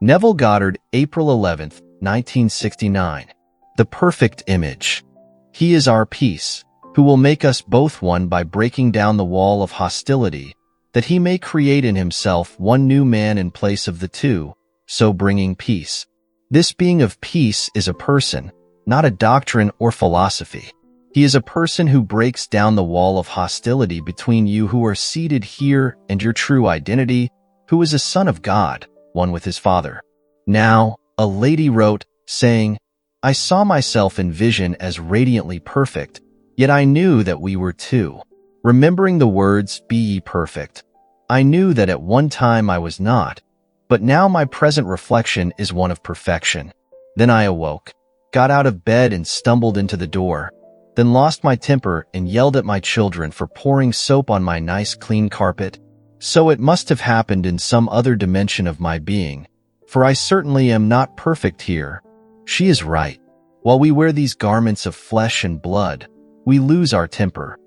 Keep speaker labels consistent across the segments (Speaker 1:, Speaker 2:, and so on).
Speaker 1: Neville Goddard, April 11, 1969. The perfect image. He is our peace, who will make us both one by breaking down the wall of hostility, that he may create in himself one new man in place of the two, so bringing peace. This being of peace is a person, not a doctrine or philosophy. He is a person who breaks down the wall of hostility between you who are seated here and your true identity, who is a son of God, one with his Father. Now, a lady wrote, saying, I saw myself in vision as radiantly perfect, yet I knew that we were two. Remembering the words, be ye perfect. I knew that at one time I was not, but now my present reflection is one of perfection. Then I awoke, got out of bed and stumbled into the door, then lost my temper and yelled at my children for pouring soap on my nice clean carpet. So it must have happened in some other dimension of my being, for I certainly am not perfect here. She is right. While we wear these garments of flesh and blood, we lose our temper.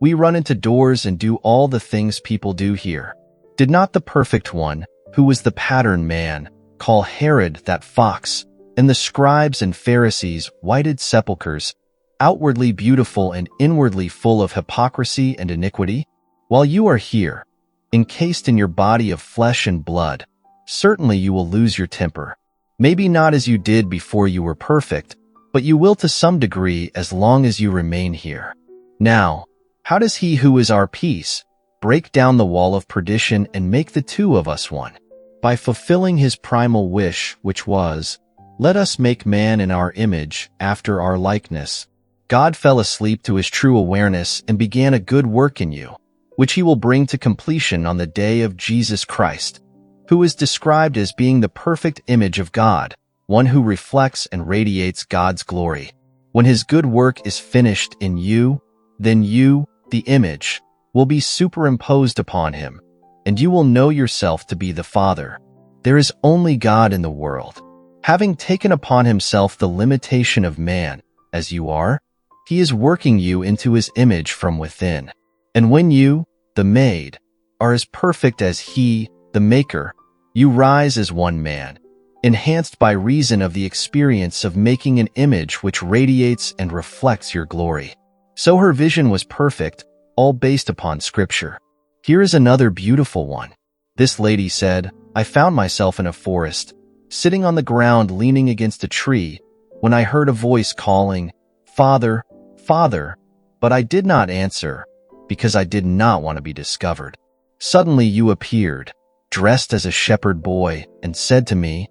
Speaker 1: We run into doors and do all the things people do here. Did not the perfect one, who was the pattern man, call Herod that fox, and the scribes and Pharisees whited sepulchres, outwardly beautiful and inwardly full of hypocrisy and iniquity? While you are here, encased in your body of flesh and blood, certainly you will lose your temper. Maybe not as you did before you were perfect, but you will to some degree as long as you remain here. Now, how does he who is our peace break down the wall of perdition and make the two of us one? By fulfilling his primal wish, which was, let us make man in our image, after our likeness. God fell asleep to his true awareness and began a good work in you, which he will bring to completion on the day of Jesus Christ, who is described as being the perfect image of God, one who reflects and radiates God's glory. When his good work is finished in you, then you, the image, will be superimposed upon him, and you will know yourself to be the Father. There is only God in the world. Having taken upon himself the limitation of man, as you are, he is working you into his image from within. And when you, the made, are as perfect as he, the maker, you rise as one man, enhanced by reason of the experience of making an image which radiates and reflects your glory. So her vision was perfect, all based upon Scripture. Here is another beautiful one. This lady said, I found myself in a forest, sitting on the ground leaning against a tree, when I heard a voice calling, Father, Father, but I did not answer, because I did not want to be discovered. Suddenly you appeared, dressed as a shepherd boy, and said to me,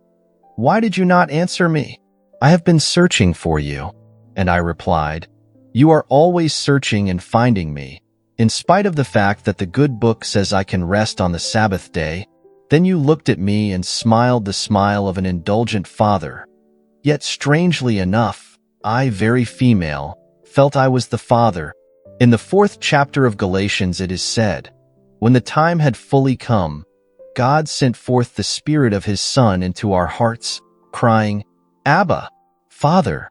Speaker 1: Why did you not answer me? I have been searching for you. And I replied, You are always searching and finding me, in spite of the fact that the good book says I can rest on the Sabbath day. Then you looked at me and smiled the smile of an indulgent father. Yet strangely enough, I, very female, felt I was the father. In the 4th chapter of Galatians it is said, When the time had fully come, God sent forth the Spirit of his Son into our hearts, crying, Abba, Father.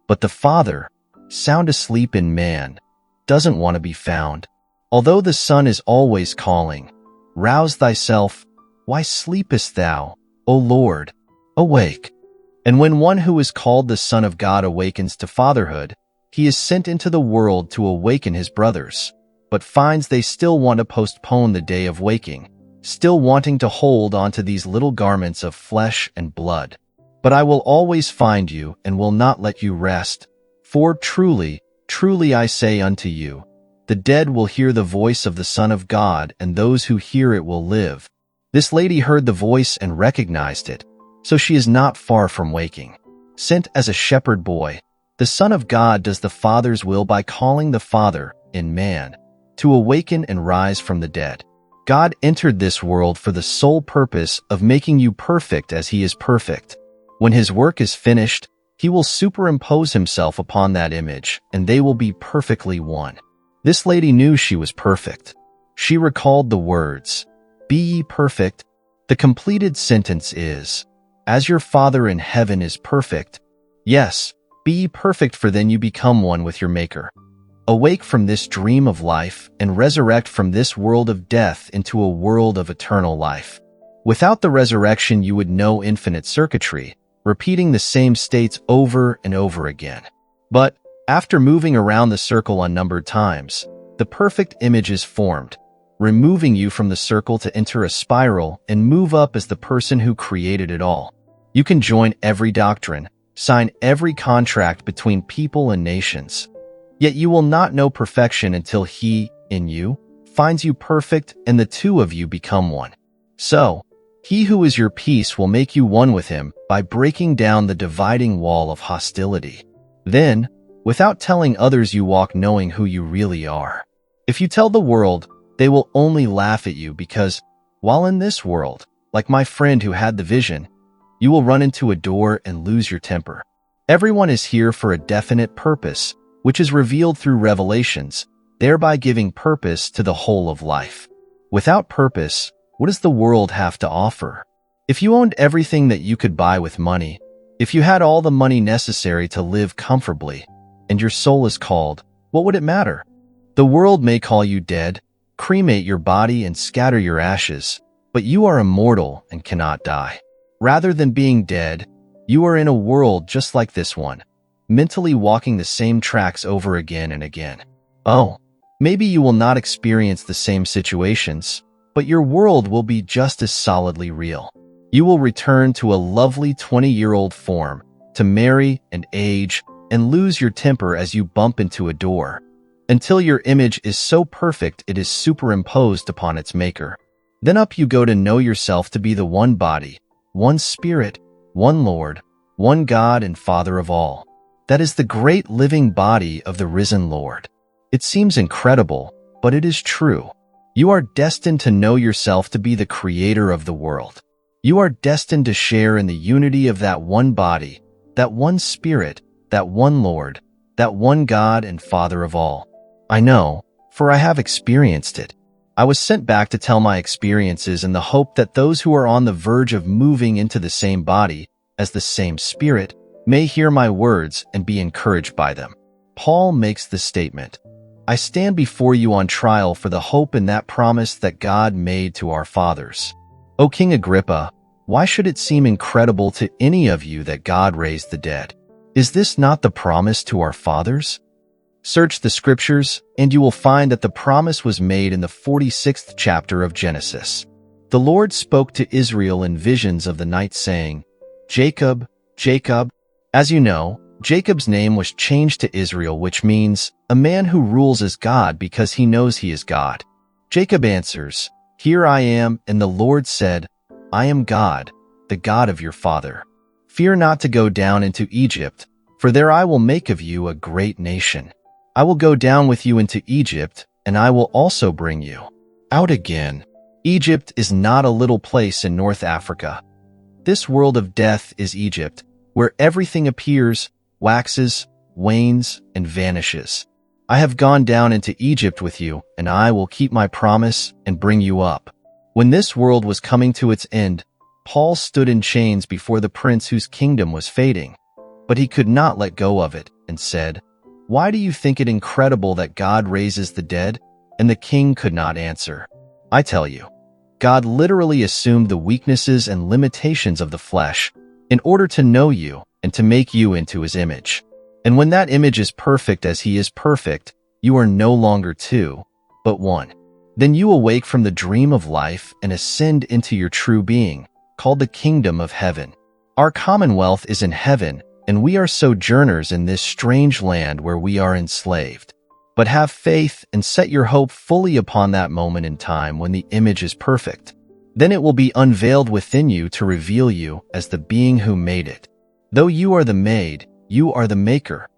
Speaker 1: But the Father, sound asleep in man, doesn't want to be found. Although the Son is always calling, Rouse thyself, why sleepest thou, O Lord? Awake. And when one who is called the Son of God awakens to fatherhood, he is sent into the world to awaken his brothers, but finds they still want to postpone the day of waking, still wanting to hold on to these little garments of flesh and blood. But I will always find you and will not let you rest. For truly, truly I say unto you, the dead will hear the voice of the Son of God, and those who hear it will live. This lady heard the voice and recognized it, so she is not far from waking. Sent as a shepherd boy, the Son of God does the Father's will by calling the Father, in man, to awaken and rise from the dead. God entered this world for the sole purpose of making you perfect as he is perfect. When his work is finished, he will superimpose himself upon that image, and they will be perfectly one. This lady knew she was perfect. She recalled the words, Be ye perfect. The completed sentence is, As your Father in heaven is perfect. Yes, be ye perfect, for then you become one with your Maker. awake from this dream of life and resurrect from this world of death into a world of eternal life. Without the resurrection, you would know infinite circuitry, repeating the same states over and over again. But after moving around the circle unnumbered times, the perfect image is formed, removing you from the circle to enter a spiral and move up as the person who created it all. You can join every doctrine, sign every contract between people and nations. Yet you will not know perfection until He, in you, finds you perfect and the two of you become one. So, He who is your peace will make you one with Him by breaking down the dividing wall of hostility. Then, without telling others, you walk knowing who you really are. If you tell the world, they will only laugh at you because, while in this world, like my friend who had the vision, you will run into a door and lose your temper. Everyone is here for a definite purpose, which is revealed through revelations, thereby giving purpose to the whole of life. Without purpose, what does the world have to offer? If you owned everything that you could buy with money, if you had all the money necessary to live comfortably, and your soul is called, what would it matter? The world may call you dead, cremate your body and scatter your ashes, but you are immortal and cannot die. Rather than being dead, you are in a world just like this one, mentally walking the same tracks over again and again. Oh, maybe you will not experience the same situations, but your world will be just as solidly real. You will return to a lovely 20-year-old form, to marry and age, and lose your temper as you bump into a door, until your image is so perfect it is superimposed upon its maker. Then up you go to know yourself to be the one body, one spirit, one Lord, one God and Father of all. That is the great living body of the risen Lord. It seems incredible, but it is true. You are destined to know yourself to be the creator of the world. You are destined to share in the unity of that one body, that one spirit, that one Lord, that one God and Father of all. I know, for I have experienced it. I was sent back to tell my experiences in the hope that those who are on the verge of moving into the same body, as the same spirit, may hear my words and be encouraged by them. Paul makes the statement, I stand before you on trial for the hope in that promise that God made to our fathers. O King Agrippa, why should it seem incredible to any of you that God raised the dead? Is this not the promise to our fathers? Search the scriptures, and you will find that the promise was made in the 46th chapter of Genesis. The Lord spoke to Israel in visions of the night, saying, Jacob, Jacob. As you know, Jacob's name was changed to Israel, which means a man who rules as God because he knows he is God. Jacob answers, Here I am, and the Lord said, I am God, the God of your father. Fear not to go down into Egypt, for there I will make of you a great nation. I will go down with you into Egypt, and I will also bring you out again. Egypt is not a little place in North Africa. This world of death is Egypt, where everything appears, waxes, wanes, and vanishes. I have gone down into Egypt with you, and I will keep my promise and bring you up. When this world was coming to its end, Paul stood in chains before the prince whose kingdom was fading, but he could not let go of it, and said, Why do you think it incredible that God raises the dead? And the king could not answer. I tell you, God literally assumed the weaknesses and limitations of the flesh in order to know you and to make you into his image. And when that image is perfect as he is perfect, you are no longer two, but one. Then you awake from the dream of life and ascend into your true being, called the kingdom of heaven. Our commonwealth is in heaven, and we are sojourners in this strange land where we are enslaved. But have faith and set your hope fully upon that moment in time when the image is perfect. Then it will be unveiled within you to reveal you as the being who made it. Though you are the made, you are the maker.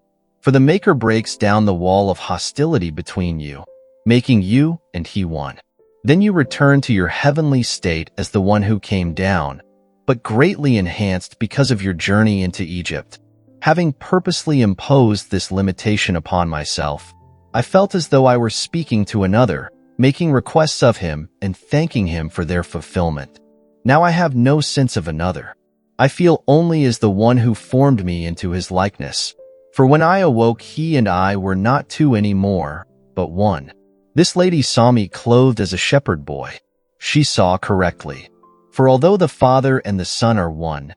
Speaker 1: For the maker breaks down the wall of hostility between you, making you and he one. Then you return to your heavenly state as the one who came down, but greatly enhanced because of your journey into Egypt. Having purposely imposed this limitation upon myself, I felt as though I were speaking to another, making requests of him and thanking him for their fulfillment. Now I have no sense of another. I feel only as the one who formed me into his likeness. For when I awoke, he and I were not two anymore, but one. This lady saw me clothed as a shepherd boy. She saw correctly. For although the Father and the Son are one,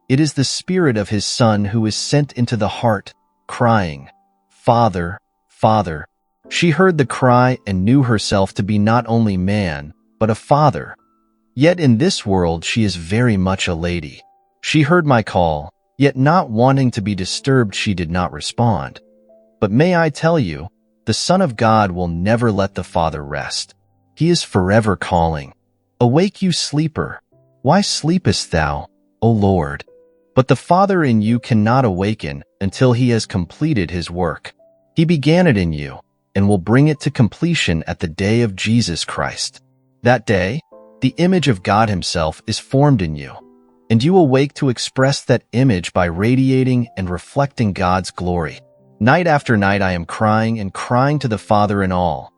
Speaker 1: it is the Spirit of his Son who is sent into the heart, crying, Father, Father. She heard the cry and knew herself to be not only man, but a father. Yet in this world she is very much a lady. She heard my call, yet not wanting to be disturbed she did not respond. But may I tell you, the Son of God will never let the Father rest. He is forever calling, Awake, you sleeper! Why sleepest thou, O Lord? But the Father in you cannot awaken until he has completed his work. He began it in you, and will bring it to completion at the day of Jesus Christ. That day, the image of God himself is formed in you, and you awake to express that image by radiating and reflecting God's glory. Night after night I am crying and crying to the Father in all,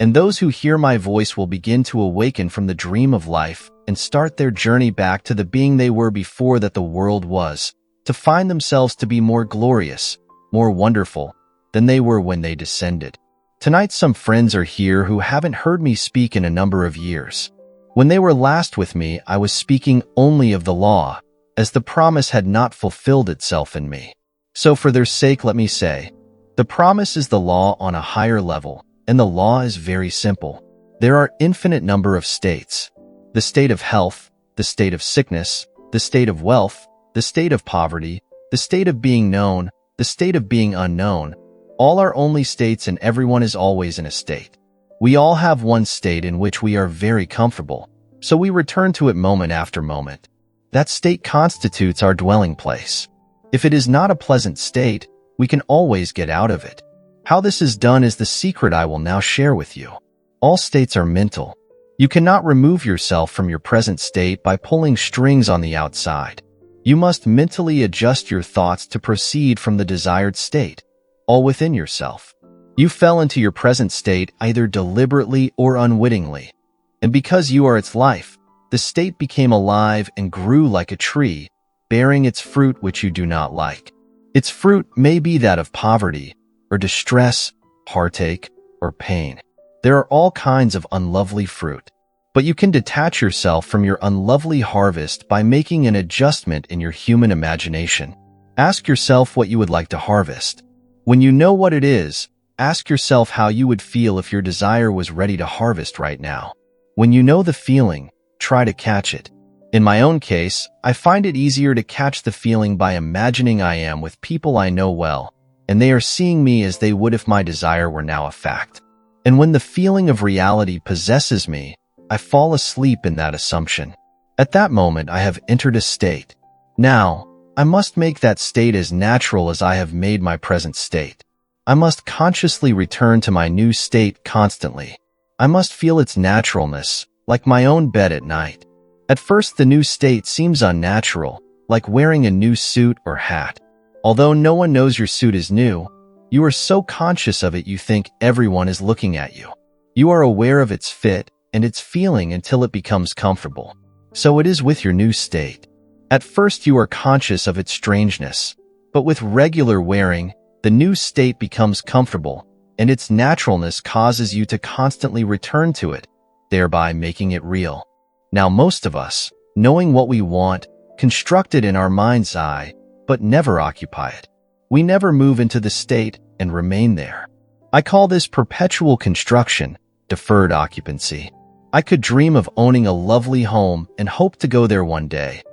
Speaker 1: and those who hear my voice will begin to awaken from the dream of life and start their journey back to the being they were before that the world was, to find themselves to be more glorious, more wonderful than they were when they descended. Tonight some friends are here who haven't heard me speak in a number of years. When they were last with me, I was speaking only of the law, as the promise had not fulfilled itself in me. So for their sake let me say, the promise is the law on a higher level, and the law is very simple. There are infinite number of states. The state of health, the state of sickness, the state of wealth, the state of poverty, the state of being known, the state of being unknown. All are only states and everyone is always in a state. We all have one state in which we are very comfortable, so we return to it moment after moment. That state constitutes our dwelling place. If it is not a pleasant state, we can always get out of it. How this is done is the secret I will now share with you. All states are mental. You cannot remove yourself from your present state by pulling strings on the outside. You must mentally adjust your thoughts to proceed from the desired state, all within yourself. You fell into your present state either deliberately or unwittingly, and because you are its life, the state became alive and grew like a tree, bearing its fruit which you do not like. Its fruit may be that of poverty, or distress, heartache, or pain. There are all kinds of unlovely fruit, but you can detach yourself from your unlovely harvest by making an adjustment in your human imagination. Ask yourself what you would like to harvest. When you know what it is, ask yourself how you would feel if your desire was ready to harvest right now. When you know the feeling, try to catch it. In my own case, I find it easier to catch the feeling by imagining I am with people I know well, and they are seeing me as they would if my desire were now a fact. And when the feeling of reality possesses me, I fall asleep in that assumption. At that moment, I have entered a state. Now, I must make that state as natural as I have made my present state. I must consciously return to my new state constantly. I must feel its naturalness, like my own bed at night. At first, the new state seems unnatural, like wearing a new suit or hat. Although no one knows your suit is new, you are so conscious of it you think everyone is looking at you. You are aware of its fit and its feeling until it becomes comfortable. So it is with your new state. At first you are conscious of its strangeness, but with regular wearing, the new state becomes comfortable, and its naturalness causes you to constantly return to it, thereby making it real. Now most of us, knowing what we want, construct it in our mind's eye, but never occupy it. We never move into the state and remain there. I call this perpetual construction, deferred occupancy. I could dream of owning a lovely home and hope to go there one day.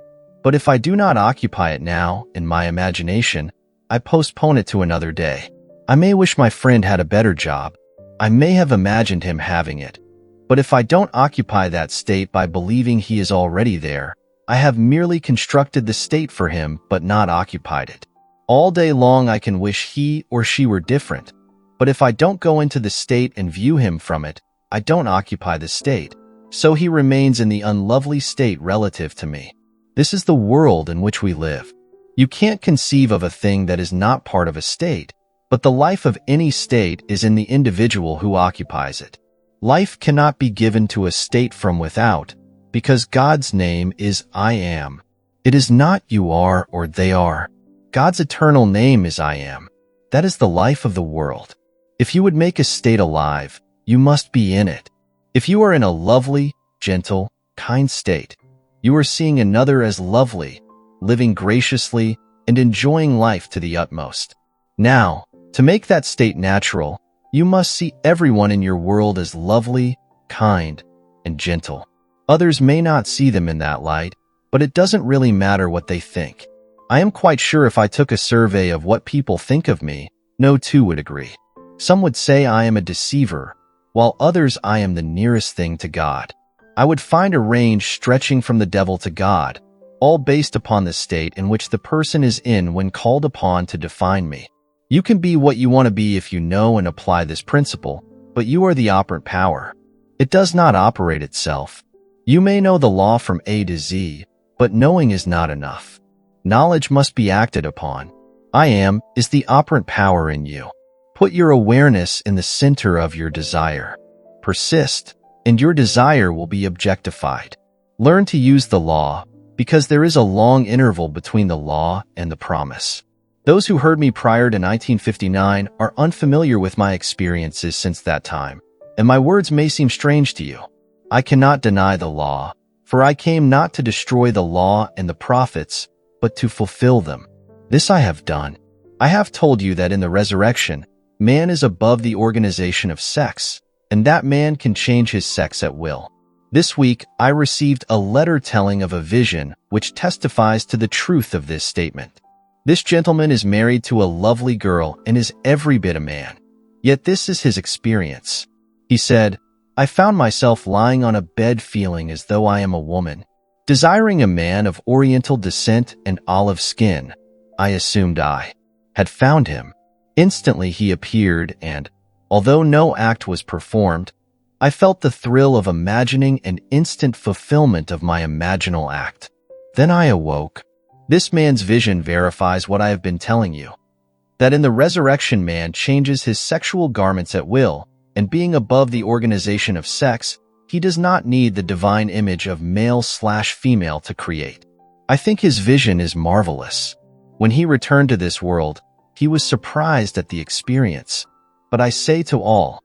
Speaker 1: But if I do not occupy it now, in my imagination, I postpone it to another day. I may wish my friend had a better job. I may have imagined him having it. But if I don't occupy that state by believing he is already there, I have merely constructed the state for him but not occupied it. All day long I can wish he or she were different, but if I don't go into the state and view him from it, I don't occupy the state, so he remains in the unlovely state relative to me. This is the world in which we live. You can't conceive of a thing that is not part of a state, but the life of any state is in the individual who occupies it. Life cannot be given to a state from without, because God's name is I am. It is not you are or they are. God's eternal name is I am. That is the life of the world. If you would make a state alive, you must be in it. If you are in a lovely, gentle, kind state, you are seeing another as lovely, living graciously, and enjoying life to the utmost. Now, to make that state natural, you must see everyone in your world as lovely, kind, and gentle. Others may not see them in that light, but it doesn't really matter what they think. I am quite sure if I took a survey of what people think of me, no two would agree. Some would say I am a deceiver, while others I am the nearest thing to God. I would find a range stretching from the devil to God, all based upon the state in which the person is in when called upon to define me. You can be what you want to be if you know and apply this principle, but you are the operant power. It does not operate itself. You may know the law from A to Z, but knowing is not enough. Knowledge must be acted upon. I am is the operant power in you. Put your awareness in the center of your desire. Persist, and your desire will be objectified. Learn to use the law, because there is a long interval between the law and the promise. Those who heard me prior to 1959 are unfamiliar with my experiences since that time, and my words may seem strange to you. I cannot deny the law, for I came not to destroy the law and the prophets, but to fulfill them. This I have done. I have told you that in the resurrection, man is above the organization of sex, and that man can change his sex at will. This week, I received a letter telling of a vision which testifies to the truth of this statement. This gentleman is married to a lovely girl and is every bit a man. Yet this is his experience. He said, I found myself lying on a bed feeling as though I am a woman. Desiring a man of Oriental descent and olive skin, I assumed I had found him. Instantly he appeared and, although no act was performed, I felt the thrill of imagining an instant fulfillment of my imaginal act. Then I awoke. This man's vision verifies what I have been telling you, that in the resurrection man changes his sexual garments at will, and being above the organization of sex, he does not need the divine image of male/female to create. I think his vision is marvelous. When he returned to this world, he was surprised at the experience. But I say to all,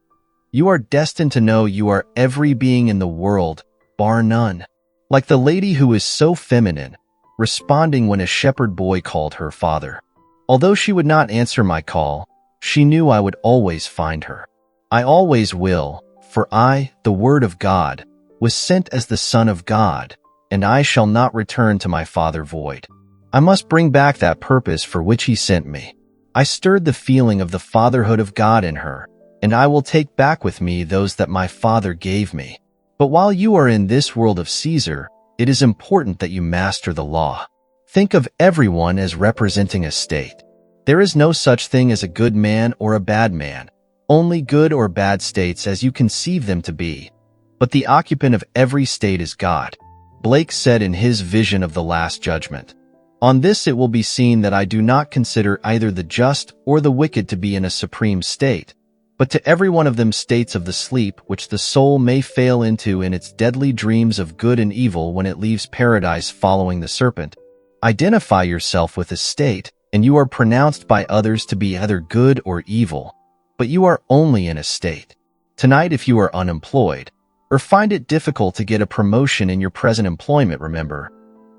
Speaker 1: you are destined to know you are every being in the world, bar none. Like the lady who is so feminine, responding when a shepherd boy called her father. Although she would not answer my call, she knew I would always find her. I always will, for I, the Word of God, was sent as the Son of God, and I shall not return to my Father void. I must bring back that purpose for which he sent me. I stirred the feeling of the fatherhood of God in her, and I will take back with me those that my Father gave me. But while you are in this world of Caesar, it is important that you master the law. Think of everyone as representing a state. There is no such thing as a good man or a bad man, only good or bad states as you conceive them to be. But the occupant of every state is God. Blake said in his vision of the Last Judgment, on this it will be seen that I do not consider either the just or the wicked to be in a supreme state, but to every one of them states of the sleep which the soul may fail into in its deadly dreams of good and evil when it leaves paradise following the serpent. Identify yourself with a state, and you are pronounced by others to be either good or evil, but you are only in a state. Tonight, if you are unemployed, or find it difficult to get a promotion in your present employment, remember,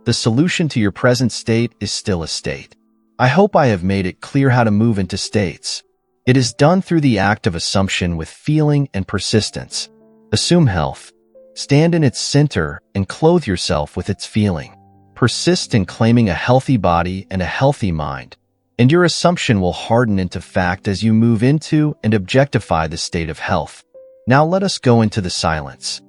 Speaker 1: the solution to your present state is still a state. I hope I have made it clear how to move into states. It is done through the act of assumption with feeling and persistence. Assume health. Stand in its center and clothe yourself with its feeling. Persist in claiming a healthy body and a healthy mind, and your assumption will harden into fact as you move into and objectify the state of health. Now let us go into the silence.